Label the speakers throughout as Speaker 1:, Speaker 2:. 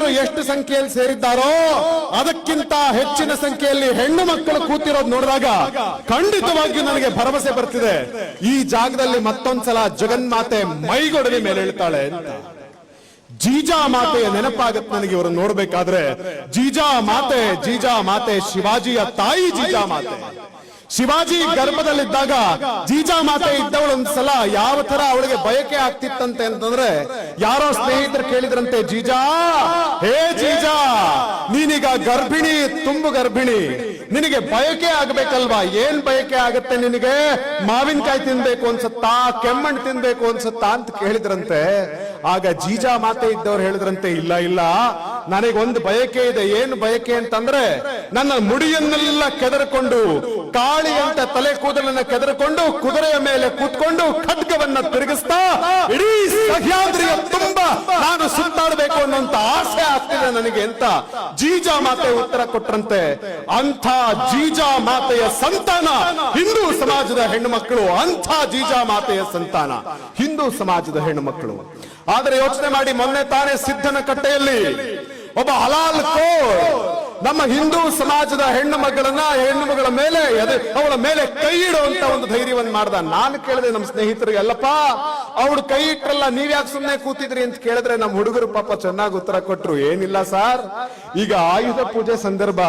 Speaker 1: ಪುರುಷರು ಎಷ್ಟು ಸಂಖ್ಯೆಯಲ್ಲಿ ಸೇರಿದ್ದಾರೋ ಅದಕ್ಕಿಂತ ಹೆಚ್ಚಿನ ಸಂಖ್ಯೆಯಲ್ಲಿ ಹೆಣ್ಣು ಮಕ್ಕಳು ಕೂತಿರೋದು ನೋಡಿದಾಗ ಖಂಡಿತವಾಗಿಯೂ ನನಗೆ ಭರವಸೆ ಬರ್ತಿದೆ, ಈ ಜಾಗದಲ್ಲಿ ಮತ್ತೊಂದ್ಸಲ ಜಗನ್ಮಾತೆ ಮೈಗೊಡವಿ ಮೇಲೆ ಹೇಳ್ತಾಳೆ ಅಂತ. ಜೀಜಾ ಮಾತೆಯ ನೆನಪಾಗತ್ತೆ ನನಗೆ ಇವರು ನೋಡ್ಬೇಕಾದ್ರೆ. ಜೀಜಾ ಮಾತೆ ಶಿವಾಜಿಯ ತಾಯಿ ಜೀಜಾ ಮಾತೆ. ಶಿವಾಜಿ ಗರ್ಭದಲ್ಲಿದ್ದಾಗ ಜೀಜಾ ಮಾತೆ ಇದ್ದವಳು ಒಂದ್ಸಲ ಯಾವ ತರ ಅವಳಿಗೆ ಬಯಕೆ ಆಗ್ತಿತ್ತಂತೆ ಅಂತಂದ್ರೆ, ಯಾರೋ ಸ್ನೇಹಿತರು ಕೇಳಿದ್ರಂತೆ, ಜೀಜಾ, ಹೇ ಜೀಜಾ, ನೀನೀಗ ಗರ್ಭಿಣಿ, ತುಂಬು ಗರ್ಭಿಣಿ, ನಿನಗೆ ಬಯಕೆ ಆಗ್ಬೇಕಲ್ವಾ? ಏನ್ ಬಯಕೆ ಆಗತ್ತೆ ನಿನಗೆ? ಮಾವಿನಕಾಯಿ ತಿನ್ಬೇಕು ಅನ್ಸತ್ತಾ, ಕೆಮ್ಮಣ್ಣು ತಿನ್ಬೇಕು ಅನ್ಸತ್ತಾ ಅಂತ ಕೇಳಿದ್ರಂತೆ. ಆಗ ಜೀಜಾ ಮಾತೆ ಇದ್ದವ್ರು ಹೇಳಿದ್ರಂತೆ, ಇಲ್ಲ, ನನಗೊಂದು ಬಯಕೆ ಇದೆ. ಏನು ಬಯಕೆ ಅಂತಂದ್ರೆ, ನನ್ನ ಮುಡಿಯನ್ನೆಲ್ಲ ಕೆದರ್ಕೊಂಡು, ಕಾಳಿ ಅಂತ ತಲೆ ಕೂದಲನ್ನ ಕೆದರ್ಕೊಂಡು, ಕುದುರೆಯ ಮೇಲೆ ಕೂತ್ಕೊಂಡು ಖಡ್ಗವನ್ನ ತಿರುಗಿಸ್ತಾ ಇಡೀ ಸಹ್ಯಾದ್ರಿಯ ತುಂಬಾ ನಾನು ಸುತ್ತಾಡಬೇಕು ಅನ್ನೋಂತ ಆಸೆ ಆಗ್ತಿದೆ ನನಗೆ ಅಂತ ಜೀಜಾ ಮಾತೆ ಉತ್ತರ ಕೊಟ್ರಂತೆ. ಅಂಥ ಜೀಜಾ ಮಾತೆಯ ಸಂತಾನ ಹಿಂದೂ ಸಮಾಜದ ಹೆಣ್ಣು ಮಕ್ಕಳು. ಅಂಥ ಜೀಜಾ ಮಾತೆಯ ಸಂತಾನ ಹಿಂದೂ ಸಮಾಜದ ಹೆಣ್ಣು ಮಕ್ಕಳು. ಆದರೆ ಯೋಚನೆ ಮಾಡಿ, ಮೊನ್ನೆ ತಾನೇ ಸಿದ್ದನ ಕಟ್ಟೆಯಲ್ಲಿ ಒಬ್ಬ ಹಲಾಲ್ ಕೋರ್ ನಮ್ಮ ಹಿಂದೂ ಸಮಾಜದ ಹೆಣ್ಣು ಮಗಳ ಮೇಲೆ ಅವಳ ಮೇಲೆ ಕೈ ಇಡುವಂತ ಒಂದು ಧೈರ್ಯವನ್ನು ಮಾಡ್ದ. ನಾನು ಕೇಳಿದೆ ನಮ್ಮ ಸ್ನೇಹಿತರಿಗೆ, ಅಲ್ಲಪ್ಪ ಅವಳು ಕೈ ಇಟ್ರಲ್ಲ, ನೀವ್ಯಾಕೆ ಸುಮ್ಮನೆ ಕೂತಿದ್ರಿ ಅಂತ ಕೇಳಿದ್ರೆ ನಮ್ಮ ಹುಡುಗರು ಪಾಪ ಚೆನ್ನಾಗಿ ಉತ್ತರ ಕೊಟ್ರು. ಏನಿಲ್ಲ ಸರ್, ಈಗ ಆಯುಧ ಪೂಜೆ ಸಂದರ್ಭ,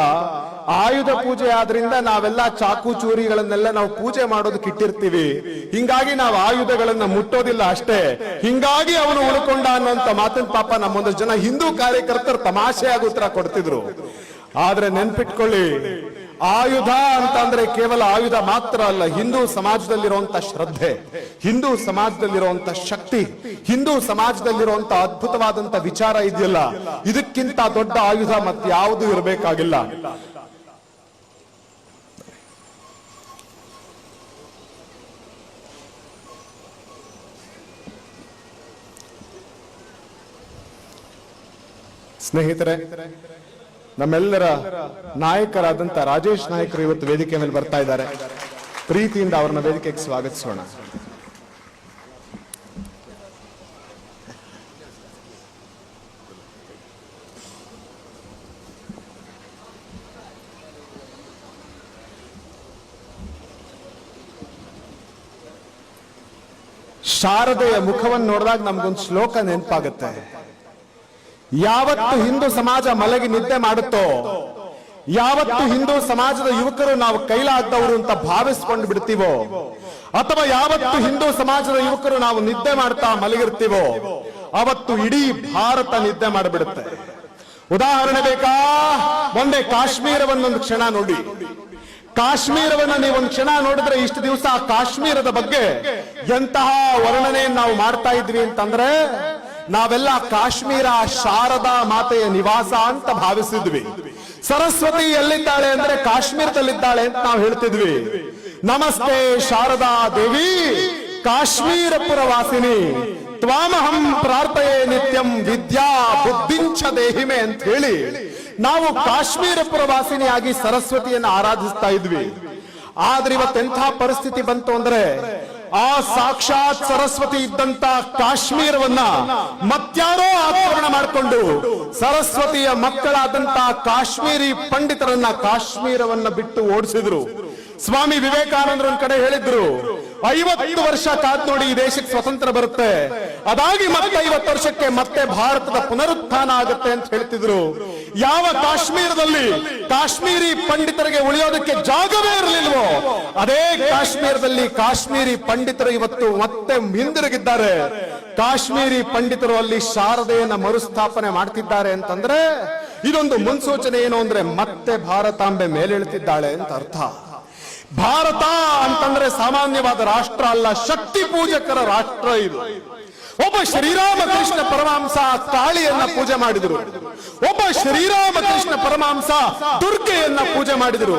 Speaker 1: ಆಯುಧ ಪೂಜೆ ಆದ್ರಿಂದ ನಾವೆಲ್ಲ ಚಾಕು ಚೂರಿಗಳನ್ನೆಲ್ಲ ನಾವು ಪೂಜೆ ಮಾಡೋದಕ್ಕೆ ಇಟ್ಟಿರ್ತೀವಿ, ಹಿಂಗಾಗಿ ನಾವು ಆಯುಧಗಳನ್ನ ಮುಟ್ಟೋದಿಲ್ಲ ಅಷ್ಟೇ, ಹಿಂಗಾಗಿ ಅವನು ಉಳ್ಕೊಂಡ ಅನ್ನೋಂತ ಮಾತನ್ನ ಪಾಪ ನಮ್ಮೊಂದಷ್ಟು ಜನ ಹಿಂದೂ ಕಾರ್ಯಕರ್ತರು ತಮಾಷೆಯಾಗಿ ಉತ್ತರ ಕೊಡ್ತಿದ್ರು. ಆದ್ರೆ ನೆನ್ಪಿಟ್ಕೊಳ್ಳಿ, ಆಯುಧ ಅಂತ ಅಂದ್ರೆ ಕೇವಲ ಆಯುಧ ಮಾತ್ರ ಅಲ್ಲ, ಹಿಂದೂ ಸಮಾಜದಲ್ಲಿರುವಂತ ಶ್ರದ್ಧೆ, ಹಿಂದೂ ಸಮಾಜದಲ್ಲಿರುವಂತ ಶಕ್ತಿ, ಹಿಂದೂ ಸಮಾಜದಲ್ಲಿರುವಂತ ಅದ್ಭುತವಾದಂತ ವಿಚಾರ ಇದೆಯಲ್ಲ, ಇದಕ್ಕಿಂತ ದೊಡ್ಡ ಆಯುಧ ಮತ್ಯಾವುದೂ ಇರಬೇಕಾಗಿಲ್ಲ. ಸ್ನೇಹಿತರೆ, ನಮ್ಮೆಲ್ಲರ ನಾಯಕರಾದಂತ ರಾಜೇಶ್ ನಾಯಕರು ಇವತ್ತು ವೇದಿಕೆ ಮೇಲೆ ಬರ್ತಾ ಇದ್ದಾರೆ. ಪ್ರೀತಿಯಿಂದ ಅವರನ್ನ ವೇದಿಕೆಗೆ ಸ್ವಾಗತಿಸೋಣ. ಶಾರದೆಯ ಮುಖವನ್ನು ನೋಡಿದಾಗ ನಮ್ಗೊಂದು ಶ್ಲೋಕ ನೆನಪಾಗುತ್ತೆ. ಯಾವತ್ತು ಹಿಂದೂ ಸಮಾಜ ಮಲಗಿ ನಿದ್ದೆ ಮಾಡುತ್ತೋ, ಯಾವತ್ತು ಹಿಂದೂ ಸಮಾಜದ ಯುವಕರು ನಾವು ಕೈಲಾಗದವರು ಅಂತ ಭಾವಿಸ್ಕೊಂಡು ಬಿಡ್ತೀವೋ, ಅಥವಾ ಯಾವತ್ತು ಹಿಂದೂ ಸಮಾಜದ ಯುವಕರು ನಾವು ನಿದ್ದೆ ಮಾಡ್ತಾ ಮಲಗಿರ್ತೀವೋ, ಅವತ್ತು ಇಡೀ ಭಾರತ ನಿದ್ದೆ ಮಾಡಿಬಿಡುತ್ತೆ. ಉದಾಹರಣೆ ಬೇಕಾ? ಒಂದೇ ಕಾಶ್ಮೀರವನ್ನೊಂದು ಕ್ಷಣ ನೋಡಿ. ಕಾಶ್ಮೀರವನ್ನ ನೀವೊಂದು ಕ್ಷಣ ನೋಡಿದ್ರೆ, ಇಷ್ಟು ದಿವಸ ಕಾಶ್ಮೀರದ ಬಗ್ಗೆ ಎಂತಹ ವರ್ಣನೆಯನ್ನು ನಾವು ಮಾಡ್ತಾ ಇದ್ವಿ ಅಂತಂದ್ರೆ, ನಾವೆಲ್ಲ ಕಾಶ್ಮೀರ ಶಾರದಾ ಮಾತೆಯ ನಿವಾಸ ಅಂತ ಭಾವಿಸಿದ್ವಿ. ಸರಸ್ವತಿ ಎಲ್ಲಿದ್ದಾಳೆ ಅಂದ್ರೆ ಕಾಶ್ಮೀರದಲ್ಲಿದ್ದಾಳೆ ಅಂತ ನಾವು ಹೇಳ್ತಿದ್ವಿ. ನಮಸ್ತೆ ಶಾರದಾ ದೇವಿ ಕಾಶ್ಮೀರಪುರ ವಾಸಿನಿ ತ್ವಾಮಹಂ ಪ್ರಾರ್ಥಯೇ ನಿತ್ಯಂ ವಿದ್ಯಾ ಬುದ್ಧಿಂಚ ದೇಹಿಮೆ ಅಂತ ಹೇಳಿ ನಾವು ಕಾಶ್ಮೀರಪುರ ವಾಸಿನಿಯಾಗಿ ಸರಸ್ವತಿಯನ್ನು ಆರಾಧಿಸ್ತಾ ಇದ್ವಿ. ಆದ್ರೆ ಇವತ್ತೆಂಥ ಪರಿಸ್ಥಿತಿ ಬಂತು ಅಂದ್ರೆ, ಆ ಸಾಕ್ಷಾತ್ ಸರಸ್ವತಿ ಇದ್ದಂತ ಕಾಶ್ಮೀರವನ್ನ ಮತ್ಯಾರೋ ಆಕ್ರಮಣ ಮಾಡಿಕೊಂಡು ಸರಸ್ವತಿಯ ಮಕ್ಕಳಾದಂತ ಕಾಶ್ಮೀರಿ ಪಂಡಿತರನ್ನ ಕಾಶ್ಮೀರವನ್ನ ಬಿಟ್ಟು ಓಡಿಸಿದ್ರು. ಸ್ವಾಮಿ ವಿವೇಕಾನಂದರು ಒಂದ್ ಕಡೆ ಹೇಳಿದ್ರು, 50 ವರ್ಷ ಕಾದ್ ನೋಡಿ ಈ ದೇಶಕ್ಕೆ ಸ್ವತಂತ್ರ ಬರುತ್ತೆ, ಅದಾಗಿ ಮತ್ತೆ 50 ವರ್ಷಕ್ಕೆ ಮತ್ತೆ ಭಾರತದ ಪುನರುತ್ಥಾನ ಆಗುತ್ತೆ ಅಂತ ಹೇಳ್ತಿದ್ರು. ಯಾವ ಕಾಶ್ಮೀರದಲ್ಲಿ ಕಾಶ್ಮೀರಿ ಪಂಡಿತರಿಗೆ ಉಳಿಯೋದಕ್ಕೆ ಜಾಗವೇ ಇರಲಿಲ್ವೋ, ಅದೇ ಕಾಶ್ಮೀರದಲ್ಲಿ ಕಾಶ್ಮೀರಿ ಪಂಡಿತರು ಇವತ್ತು ಮತ್ತೆ ಹಿಂದಿರುಗಿದ್ದಾರೆ. ಕಾಶ್ಮೀರಿ ಪಂಡಿತರು ಅಲ್ಲಿ ಶಾರದೆಯನ್ನ ಮರುಸ್ಥಾಪನೆ ಮಾಡ್ತಿದ್ದಾರೆ ಅಂತಂದ್ರೆ, ಇದೊಂದು ಮುನ್ಸೂಚನೆ ಏನು ಅಂದ್ರೆ ಮತ್ತೆ ಭಾರತಾಂಬೆ ಮೇಲೆಳುತ್ತಿದ್ದಾಳೆ ಅಂತ ಅರ್ಥ. ಭಾರತ ಅಂತಂದ್ರೆ ಸಾಮಾನ್ಯವಾದ ರಾಷ್ಟ್ರ ಅಲ್ಲ, ಶಕ್ತಿ ಪೂಜಕರ ರಾಷ್ಟ್ರ ಇದು. ಒಬ್ಬ ಶ್ರೀರಾಮಕೃಷ್ಣ ಪರಮಹಂಸ ಕಾಳಿಯನ್ನ ಪೂಜೆ ಮಾಡಿದರು, ಒಬ್ಬ ಶ್ರೀರಾಮಕೃಷ್ಣ ಪರಮಹಂಸ ದುರ್ಗೆಯನ್ನ ಪೂಜೆ ಮಾಡಿದರು.